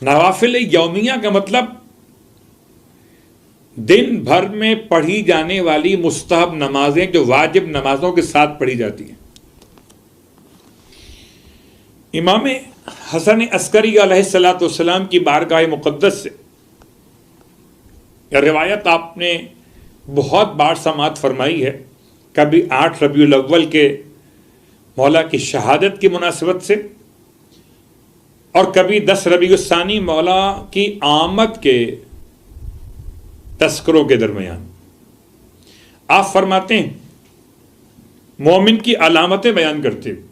نوافل یومیہ کا مطلب دن بھر میں پڑھی جانے والی مستحب نمازیں جو واجب نمازوں کے ساتھ پڑھی جاتی ہیں. امام حسن عسکری علیہ الصلوۃ والسلام کی بارگاہ مقدس سے یہ روایت آپ نے بہت بار سماعت فرمائی ہے، کبھی 8 ربیع الاول کے مولا کی شہادت کی مناسبت سے، اور کبھی 10 ربیع الثانی مولا کی آمد کے تذکروں کے درمیان. آپ فرماتے ہیں مومن کی علامتیں بیان کرتے ہوئے.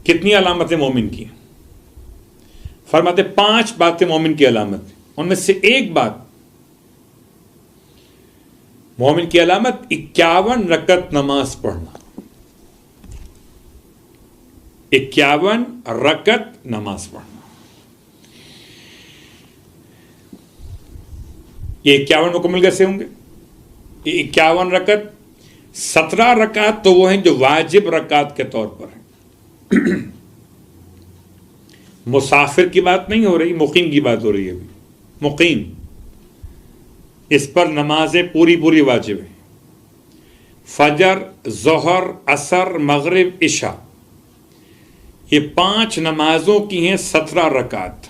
کتنی علامتیں مومن کی؟ فرماتے 5 باتیں مومن کی علامت ہیں. ان میں سے ایک بات مومن کی علامت 51 رکعت نماز پڑھنا. 51 رکعت نماز پڑھنا. یہ 51 مکمل کیسے ہوں گے؟ یہ 51 رکعت، 17 رکعت تو وہ ہیں جو واجب رکعت کے طور پر ہیں. مسافر کی بات نہیں ہو رہی، مقیم کی بات ہو رہی ہے. ابھی مقیم، اس پر نمازیں پوری پوری واجب ہیں. فجر، ظہر، عصر، مغرب، عشاء، یہ 5 نمازوں کی ہیں 17 رکعت.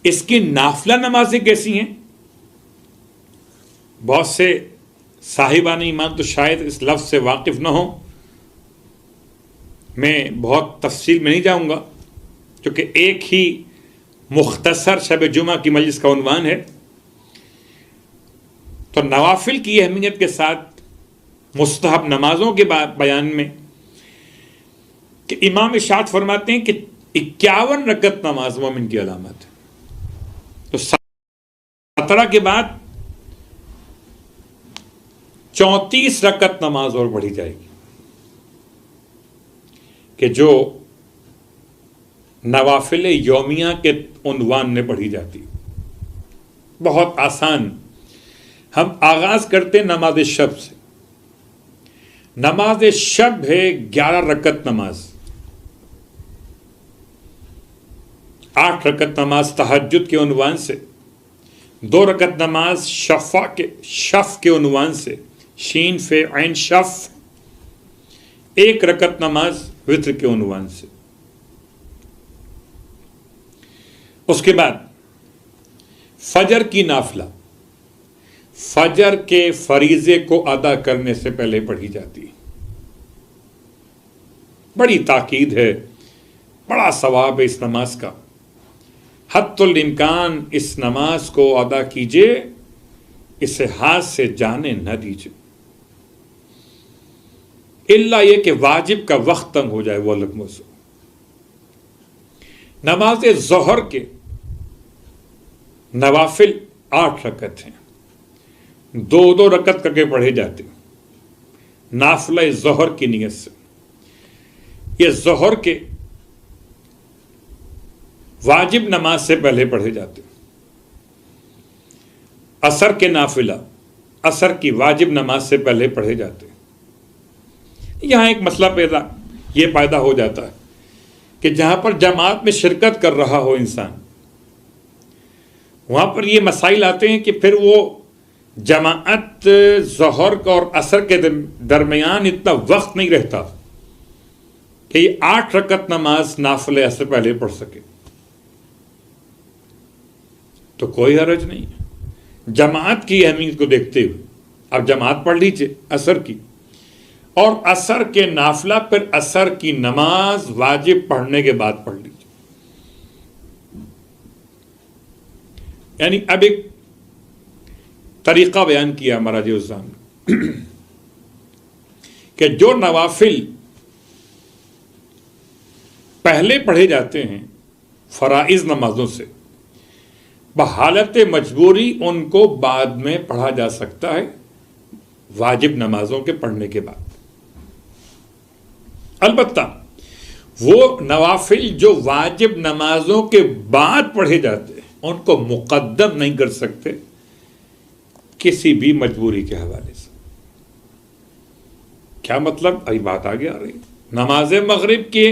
اس کی نافلہ نمازیں کیسی ہیں؟ بہت سے صاحبان ایمان تو شاید اس لفظ سے واقف نہ ہوں. میں بہت تفصیل میں نہیں جاؤں گا کیونکہ ایک ہی مختصر شب جمعہ کی مجلس کا عنوان ہے. تو نوافل کی اہمیت کے ساتھ مستحب نمازوں کے بیان میں کہ امام ارشاد فرماتے ہیں کہ 51 رکعت نماز مومن کی علامت ہے. تو 17 کے بعد 34 رکعت نماز اور پڑھی جائے گی کہ جو نوافل یومیہ کے عنوان میں پڑھی جاتی. بہت آسان. ہم آغاز کرتے نماز شب سے. نماز شب ہے 11 رکعت نماز. 8 رکعت نماز تہجد کے عنوان سے، 2 رکعت نماز شف کے عنوان سے، شین فے عین شف، 1 رکعت نماز وتر کے عنوان سے. اس کے بعد فجر کی نافلہ فجر کے فریضے کو ادا کرنے سے پہلے پڑھی جاتی ہے. بڑی تاکید ہے، بڑا ثواب ہے اس نماز کا. حتی الامکان اس نماز کو ادا کیجئے، اسے ہاتھ سے جانے نہ دیجئے، الا یہ کہ واجب کا وقت تنگ ہو جائے، وہ الگ موضوع. نماز ظہر کے نوافل 8 رکعت ہیں، 2 رکعت کر کے پڑھے جاتے ہیں نافلہ ظہر کی نیت سے. یہ ظہر کے واجب نماز سے پہلے پڑھے جاتے ہیں. عصر کے نافلہ عصر کی واجب نماز سے پہلے پڑھے جاتے ہیں. یہاں ایک مسئلہ یہ پیدا ہو جاتا ہے کہ جہاں پر جماعت میں شرکت کر رہا ہو انسان، وہاں پر یہ مسائل آتے ہیں کہ پھر وہ جماعت ظہر اور عصر کے درمیان اتنا وقت نہیں رہتا کہ یہ 8 رکعت نماز نافلہ عصر پہلے پڑھ سکے. تو کوئی حرج نہیں ہے. جماعت کی اہمیت کو دیکھتے ہوئے اب جماعت پڑھ لیجئے عصر کی، اور عصر کے نافلہ پھر عصر کی نماز واجب پڑھنے کے بعد پڑھ لیجیے. یعنی اب ایک طریقہ بیان کیا مراجع الزام نے کہ جو نوافل پہلے پڑھے جاتے ہیں فرائض نمازوں سے، بحالت مجبوری ان کو بعد میں پڑھا جا سکتا ہے واجب نمازوں کے پڑھنے کے بعد. البتہ وہ نوافل جو واجب نمازوں کے بعد پڑھے جاتے ہیں ان کو مقدم نہیں کر سکتے کسی بھی مجبوری کے حوالے سے. کیا مطلب؟ ابھی بات آگے آ رہی ہے. نماز مغرب کے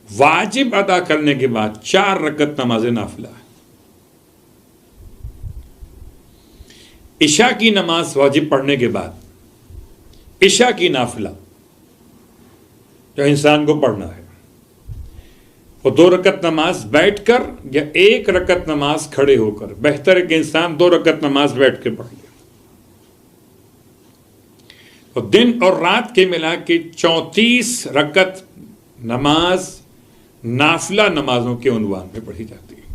واجب ادا کرنے کے بعد 4 رکعت نماز نافلہ ہے. عشاء کی نماز واجب پڑھنے کے بعد عشاء کی نافلہ جو انسان کو پڑھنا ہے وہ 2 رکعت نماز بیٹھ کر یا 1 رکعت نماز کھڑے ہو کر. بہتر ہے کہ انسان 2 رکعت نماز بیٹھ کے پڑھ لے. تو دن اور رات کے ملا کے 34 رکعت نماز نافلہ نمازوں کے عنوان میں پڑھی جاتی ہے.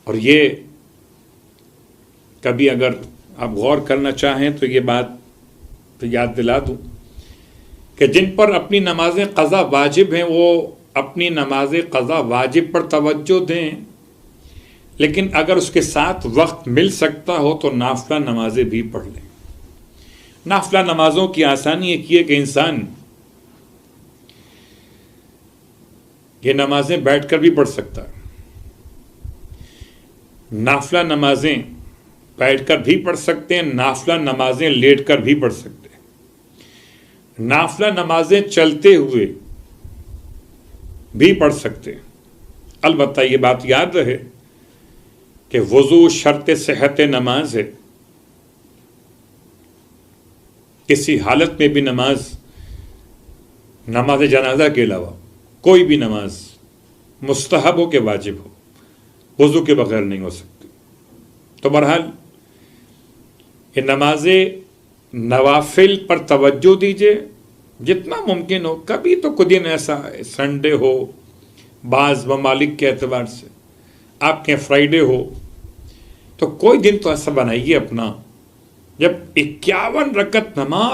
اور یہ کبھی اگر آپ غور کرنا چاہیں تو یہ بات تو یاد دلا دوں کہ جن پر اپنی نمازیں قضا واجب ہیں وہ اپنی نماز قضا واجب پر توجہ دیں، لیکن اگر اس کے ساتھ وقت مل سکتا ہو تو نافلہ نمازیں بھی پڑھ لیں. نافلہ نمازوں کی آسانی ایک یہ کہ انسان یہ نمازیں بیٹھ کر بھی پڑھ سکتا ہے، نافلہ نمازیں بیٹھ کر بھی پڑھ سکتے ہیں، نافلہ نمازیں لیٹ کر بھی پڑھ سکتے ہیں، نافلہ نمازیں چلتے ہوئے بھی پڑھ سکتے ہیں. البتہ یہ بات یاد رہے کہ وضو شرط صحت نماز ہے. کسی حالت میں بھی نماز جنازہ کے علاوہ کوئی بھی نماز مستحب ہو کہ واجب ہو وضو کے بغیر نہیں ہو سکتی. تو بہرحال یہ نماز نوافل پر توجہ دیجیے جتنا ممکن ہو. کبھی تو کوئی دن ایسا ہے سنڈے ہو، بعض ممالک کے اعتبار سے آپ کے فرائیڈے ہو، تو کوئی دن تو ایسا بنائیے اپنا جب 51 رکعت نماز